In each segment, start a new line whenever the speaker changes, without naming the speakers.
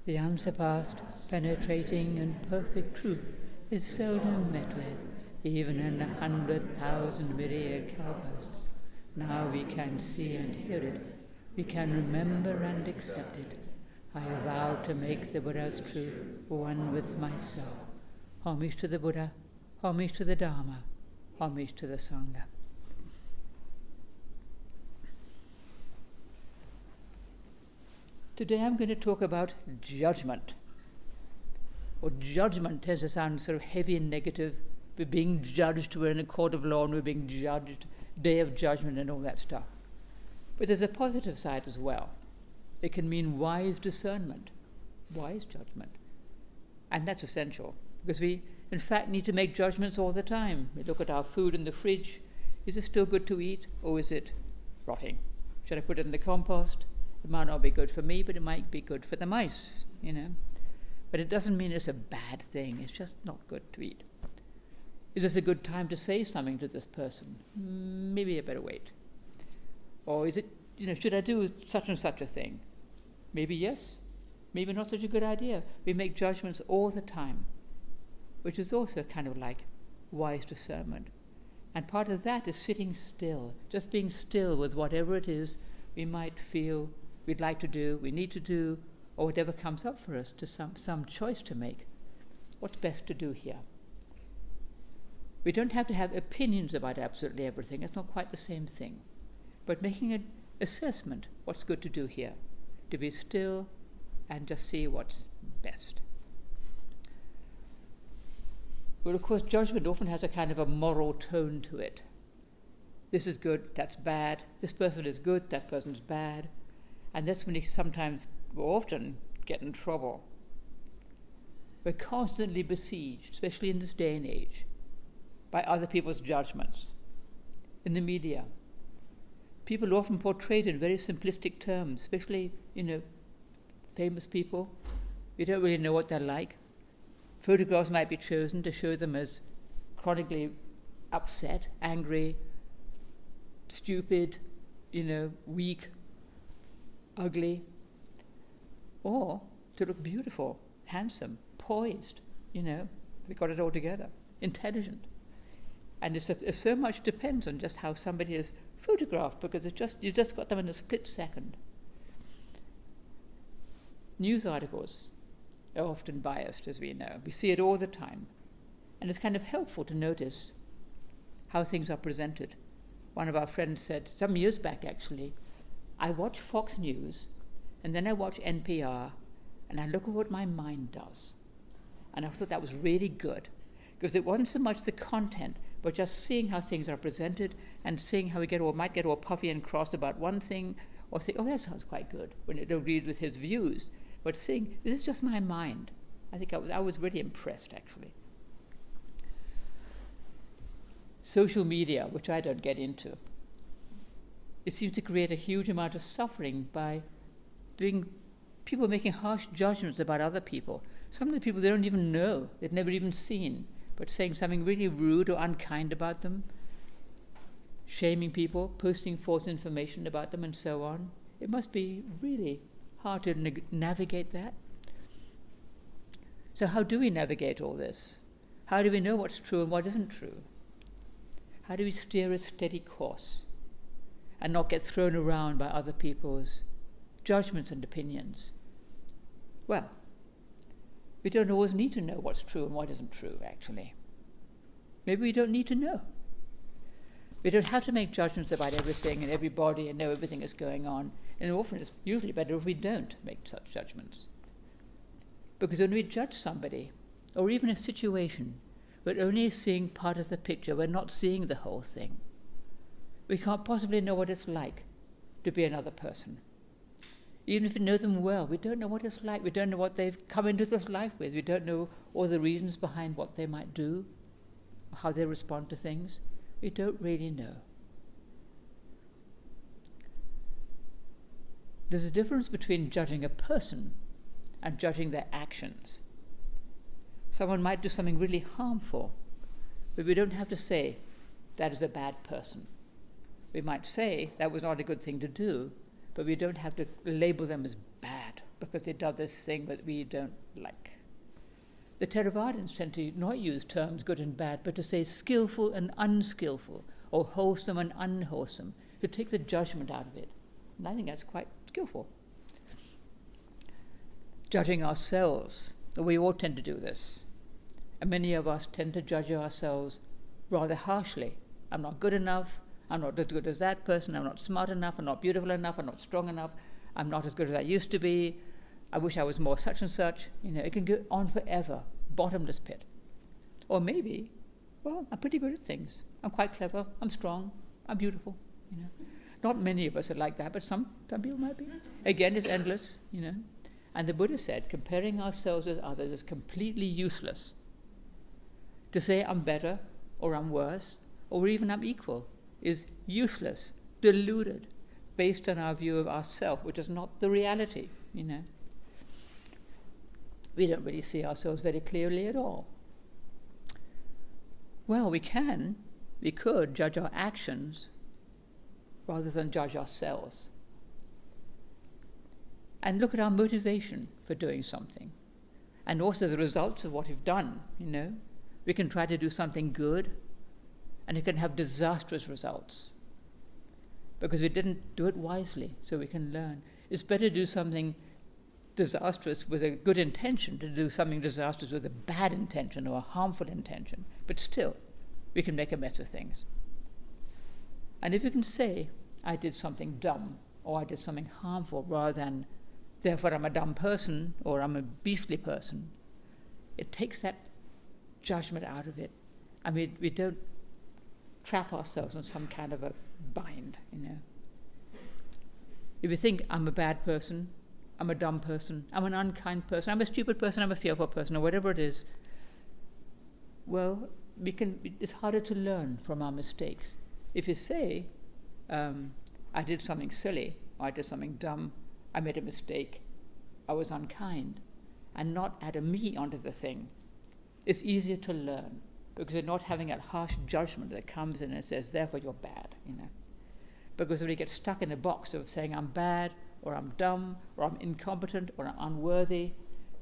The unsurpassed, penetrating and perfect truth is seldom met with, even in 100,000 myriad kalpas. Now we can see and hear it. We can remember and accept it. I vow to make the Buddha's truth one with myself. Homage to the Buddha, homage to the Dharma, homage to the Sangha. Today I'm going to talk about judgment. Or judgment tends to sound sort of heavy and negative. We're being judged, we're in a court of law and we're being judged, day of judgment and all that stuff. But there's a positive side as well. It can mean wise discernment, wise judgment. And that's essential, because we, in fact, need to make judgments all the time. We look at our food in the fridge. Is it still good to eat, or is it rotting? Should I put it in the compost? It might not be good for me, but it might be good for the mice, But it doesn't mean it's a bad thing. It's just not good to eat. Is this a good time to say something to this person? Maybe I better wait. Or is it, should I do such and such a thing? Maybe yes, maybe not such a good idea. We make judgments all the time, which is also kind of like wise discernment. And part of that is sitting still, just being still with whatever it is we might feel we'd like to do, we need to do, or whatever comes up for us, to some choice to make. What's best to do here? We don't have to have opinions about absolutely everything. It's not quite the same thing. But making an assessment, what's good to do here? To be still and just see what's best. Well, of course, judgment often has a kind of a moral tone to it. This is good, that's bad. This person is good, that person's bad. And that's when we often get in trouble. We're constantly besieged, especially in this day and age, by other people's judgments. In the media, people are often portrayed in very simplistic terms, especially, famous people. We don't really know what they're like. Photographs might be chosen to show them as chronically upset, angry, stupid, weak, ugly, or to look beautiful, handsome, poised, they got it all together, intelligent. And so much depends on just how somebody is photographed, because you just got them in a split second. News articles are often biased, as we know. We see it all the time. And it's kind of helpful to notice how things are presented. One of our friends said, some years back actually, I watch Fox News, and then I watch NPR, and I look at what my mind does. And I thought that was really good, because it wasn't so much the content, but just seeing how things are presented and seeing how we might get all puffy and cross about one thing, or think, that sounds quite good, when it agreed with his views. But seeing, this is just my mind. I think I was really impressed, actually. Social media, which I don't get into, it seems to create a huge amount of suffering by people making harsh judgments about other people. Some of the people they don't even know, they've never even seen, but saying something really rude or unkind about them, shaming people, posting false information about them, and so on. It must be really hard to navigate that. So how do we navigate all this? How do we know what's true and what isn't true? How do we steer a steady course and not get thrown around by other people's judgments and opinions? Well, we don't always need to know what's true and what isn't true, actually. Maybe we don't need to know. We don't have to make judgments about everything and everybody and know everything that's going on. And often it's usually better if we don't make such judgments. Because when we judge somebody, or even a situation, we're only seeing part of the picture. We're not seeing the whole thing. We can't possibly know what it's like to be another person. Even if we know them well, we don't know what it's like. We don't know what they've come into this life with. We don't know all the reasons behind what they might do, or how they respond to things. We don't really know. There's a difference between judging a person and judging their actions. Someone might do something really harmful, but we don't have to say that is a bad person. We might say that was not a good thing to do, but we don't have to label them as bad. because they do this thing that we don't like. The Theravadins tend to not use terms good and bad, but to say skillful and unskillful, or wholesome and unwholesome, to take the judgment out of it. And I think that's quite skillful. Judging ourselves, we all tend to do this. And many of us tend to judge ourselves rather harshly. I'm not good enough, I'm not as good as that person, I'm not smart enough, I'm not beautiful enough, I'm not strong enough, I'm not as good as I used to be, I wish I was more such and such. It can go on forever, bottomless pit. Or maybe, well, I'm pretty good at things. I'm quite clever, I'm strong, I'm beautiful. Not many of us are like that, but some people might be. Again, it's endless, And the Buddha said, comparing ourselves with others is completely useless. To say I'm better, or I'm worse, or even I'm equal, is useless, deluded, based on our view of ourself, which is not the reality, We don't really see ourselves very clearly at all. Well, we could judge our actions rather than judge ourselves. And look at our motivation for doing something. And also the results of what we've done, We can try to do something good, and it can have disastrous results because we didn't do it wisely, so we can learn. It's better to do something disastrous with a good intention to do something disastrous with a bad intention or a harmful intention. But still, we can make a mess of things. And if you can say, I did something dumb, or I did something harmful, rather than, therefore I'm a dumb person, or I'm a beastly person, it takes that judgment out of it. I mean, we don't trap ourselves in some kind of a bind, If you think I'm a bad person, I'm a dumb person, I'm an unkind person, I'm a stupid person, I'm a fearful person, or whatever it is, well, it's harder to learn from our mistakes. If you say, I did something silly, or I did something dumb, I made a mistake, I was unkind, and not add a me onto the thing, it's easier to learn because you're not having that harsh judgment that comes in and says, therefore you're bad, Because when we get stuck in a box of saying I'm bad, or I'm dumb, or I'm incompetent, or I'm unworthy,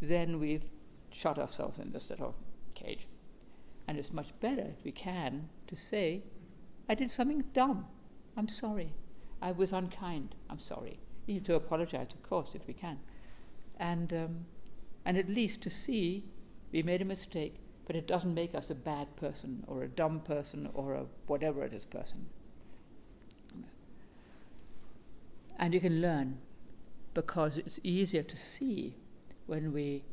then we've shut ourselves in this little cage. And it's much better, if we can, to say, I did something dumb, I'm sorry. I was unkind, I'm sorry. You need to apologize, of course, if we can. And at least to see we made a mistake, but it doesn't make us a bad person, or a dumb person, or a whatever it is person. And you can learn, because it's easier to see when we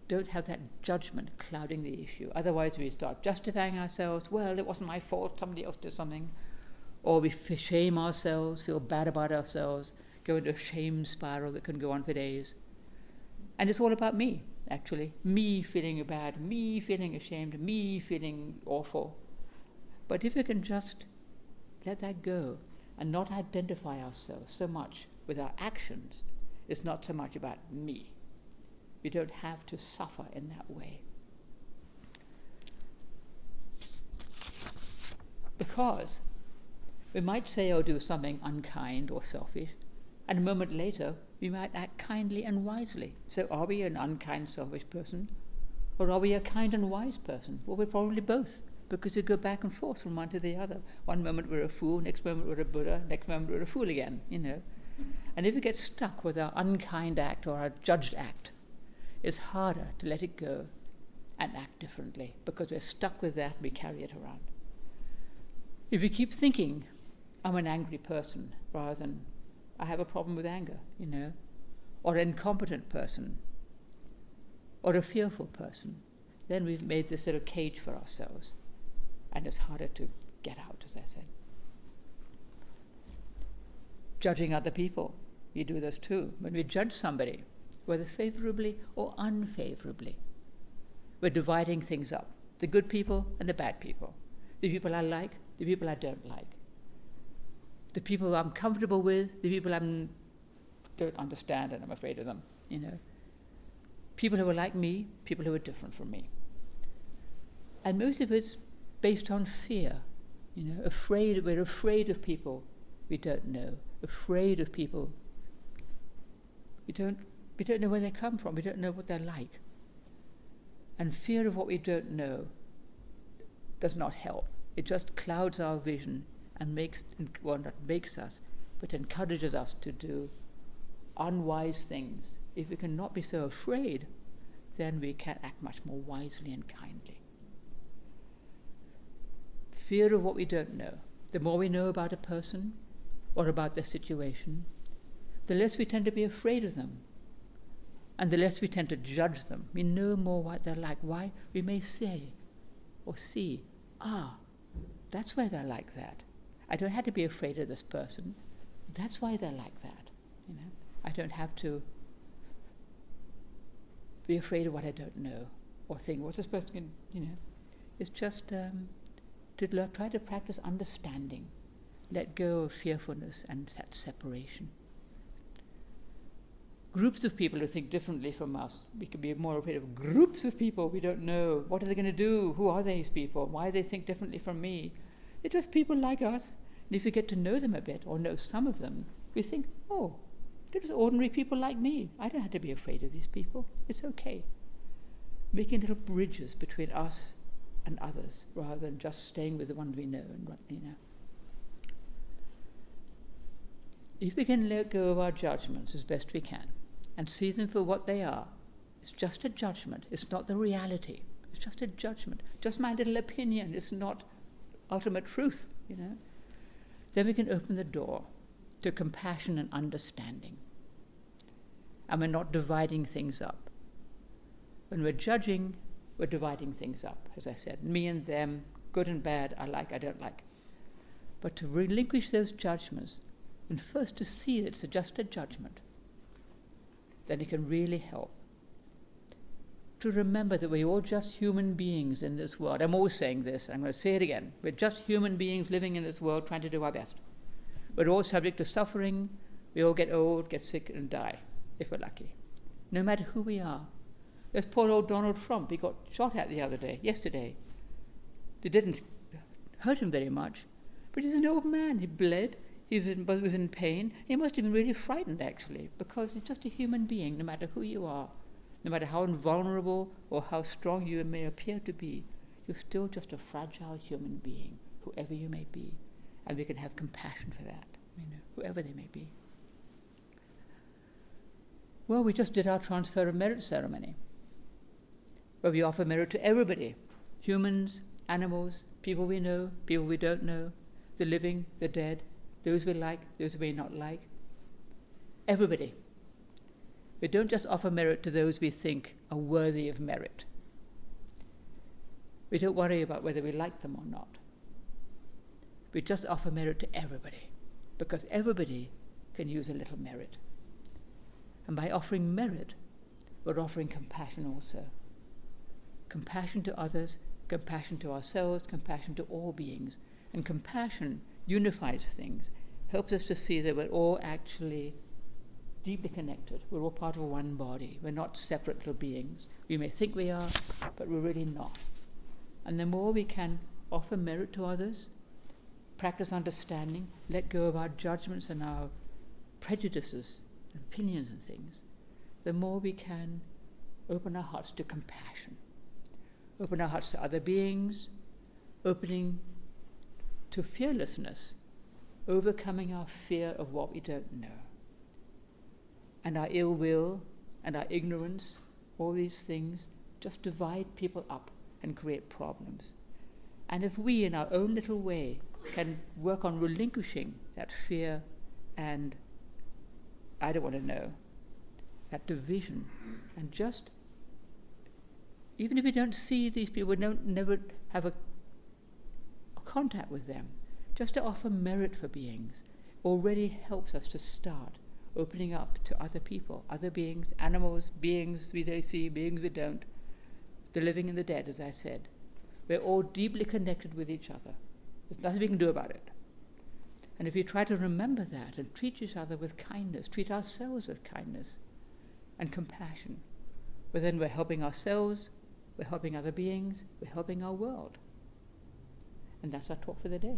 don't have that judgment clouding the issue. Otherwise we start justifying ourselves, well, it wasn't my fault, somebody else did something. Or we shame ourselves, feel bad about ourselves, go into a shame spiral that can go on for days. And it's all about me, actually. Me feeling bad, me feeling ashamed, me feeling awful. But if we can just let that go, and not identify ourselves so much with our actions, it's not so much about me. We don't have to suffer in that way. Because we might say or do something unkind or selfish, and a moment later we might act kindly and wisely. So are we an unkind, selfish person? Or are we a kind and wise person? Well, we're probably both, because we go back and forth from one to the other. One moment we're a fool, next moment we're a Buddha, next moment we're a fool again, And if we get stuck with our unkind act or our judged act, it's harder to let it go and act differently, because we're stuck with that and we carry it around. If we keep thinking, I'm an angry person, rather than I have a problem with anger, or an incompetent person, or a fearful person, then we've made this little cage for ourselves. And it's harder to get out, as I said. Judging other people, we do this too. When we judge somebody, whether favorably or unfavorably, we're dividing things up. The good people and the bad people. The people I like, the people I don't like. The people I'm comfortable with, the people I don't understand and I'm afraid of them, People who are like me, people who are different from me. And most of it's based on fear, we're afraid of people we don't know, afraid of people We don't know where they come from. We don't know what they're like. And fear of what we don't know does not help. It just clouds our vision and not makes us, but encourages us to do unwise things. If we cannot be so afraid, then we can act much more wisely and kindly. Fear of what we don't know. The more we know about a person or about their situation, the less we tend to be afraid of them, and the less we tend to judge them. We know more what they're like. Why? We may say or see, that's why they're like that. I don't have to be afraid of this person. That's why they're like that. I don't have to be afraid of what I don't know or think, what's this person can, It's just to try to practice understanding, let go of fearfulness and that separation. Groups of people who think differently from us, we can be more afraid of groups of people we don't know. What are they going to do? Who are these people? Why do they think differently from me? They're just people like us. And if we get to know them a bit, or know some of them, we think, they're just ordinary people like me. I don't have to be afraid of these people. It's okay. Making little bridges between us and others, rather than just staying with the ones we know. If we can let go of our judgments as best we can, and see them for what they are, it's just a judgment. It's not the reality. It's just a judgment. Just my little opinion. It's not ultimate truth, Then we can open the door to compassion and understanding. And we're not dividing things up. When we're judging, we're dividing things up, as I said. Me and them, good and bad, I like, I don't like. But to relinquish those judgments, and first to see that it's just a judgment, then it can really help. To remember that we're all just human beings in this world. I'm always saying this, I'm going to say it again. We're just human beings living in this world trying to do our best. We're all subject to suffering. We all get old, get sick, and die, if we're lucky. No matter who we are. There's poor old Donald Trump. He got shot at yesterday. It didn't hurt him very much. But he's an old man. He bled. He was in pain. He must have been really frightened, actually, because he's just a human being, no matter who you are. No matter how invulnerable or how strong you may appear to be, you're still just a fragile human being, whoever you may be. And we can have compassion for that, whoever they may be. Well, we just did our transfer of merit ceremony, where we offer merit to everybody, humans, animals, people we know, people we don't know, the living, the dead, those we like, those we may not like, everybody. We don't just offer merit to those we think are worthy of merit. We don't worry about whether we like them or not. We just offer merit to everybody, because everybody can use a little merit. And by offering merit, we're offering compassion also. Compassion to others, compassion to ourselves, compassion to all beings. And compassion unifies things, helps us to see that we're all actually deeply connected. We're all part of one body. We're not separate little beings. We may think we are, but we're really not. And the more we can offer merit to others, practice understanding, let go of our judgments and our prejudices and opinions and things, the more we can open our hearts to compassion, open our hearts to other beings, opening to fearlessness, overcoming our fear of what we don't know. And our ill will and our ignorance, all these things, just divide people up and create problems. And if we, in our own little way, can work on relinquishing that fear and I don't want to know, that division, and just, even if we don't see these people, we don't never have a contact with them, just to offer merit for beings already helps us to start opening up to other people, other beings, animals, beings we don't see, beings we don't, the living and the dead, as I said. We're all deeply connected with each other. There's nothing we can do about it. And if we try to remember that and treat each other with kindness, treat ourselves with kindness and compassion, well, then we're helping ourselves, we're helping other beings, we're helping our world. And that's our talk for the day.